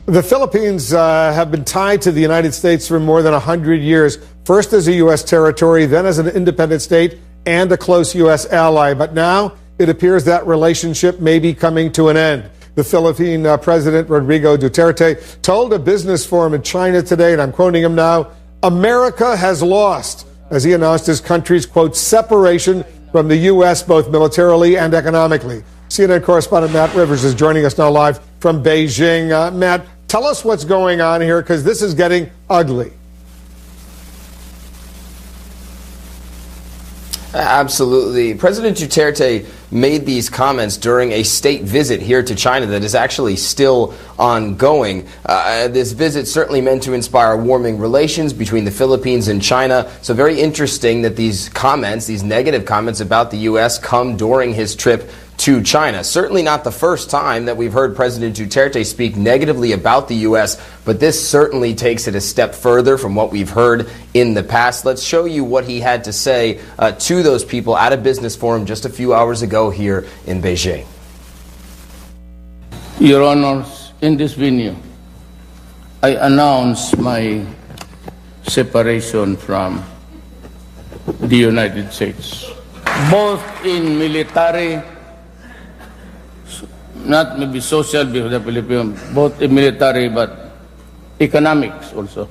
The Philippines have been tied to the United States for more than 100 years, first as a U.S. territory, then as an independent state and a close U.S. ally. But now it appears that relationship may be coming to an end. The Philippine President Rodrigo Duterte told a business forum in China today, and I'm quoting him now, "America has lost," as he announced his country's, quote, separation from the U.S. both militarily and economically. CNN correspondent Matt Rivers is joining us now live from Beijing. Matt, tell us what's going on here, because this is getting ugly. Absolutely. President Duterte made these comments during a state visit here to China that is actually still ongoing. This visit certainly meant to inspire warming relations between the Philippines and China. So very interesting that these comments, these negative comments about the U.S. come during his trip to China. Certainly not the first time that we've heard President Duterte speak negatively about the U.S., but this certainly takes it a step further from what we've heard in the past. Let's show you what he had to say to those people at a business forum just a few hours ago here in Beijing. Your Honors, in this venue, I announce my separation from the United States, both in military, not maybe social because the Philippines, both in military but economics also.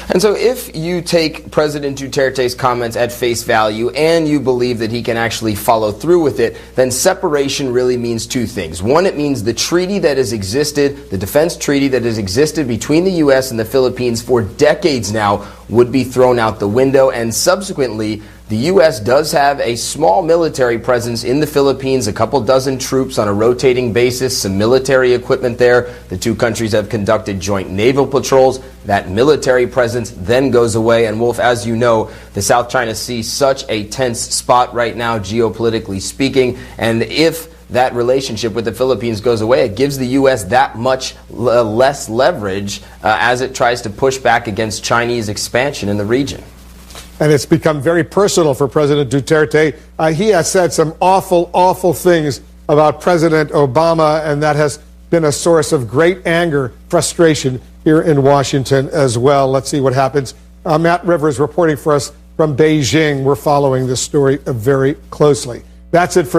And so if you take President Duterte's comments at face value and you believe that he can actually follow through with it, then separation really means two things. One, it means the treaty that has existed, the defense treaty that has existed between the U.S. and the Philippines for decades now would be thrown out the window, and subsequently the U.S. does have a small military presence in the Philippines, a couple dozen troops on a rotating basis, some military equipment there. The two countries have conducted joint naval patrols. That military presence then goes away. And Wolf, as you know, the South China Sea is such a tense spot right now, geopolitically speaking. And if that relationship with the Philippines goes away, it gives the U.S. that much less leverage as it tries to push back against Chinese expansion in the region. And it's become very personal for President Duterte. He has said some awful, awful things about President Obama, and that has been a source of great anger, frustration here in Washington as well. Let's see what happens. Matt Rivers reporting for us from Beijing. We're following this story very closely. That's it for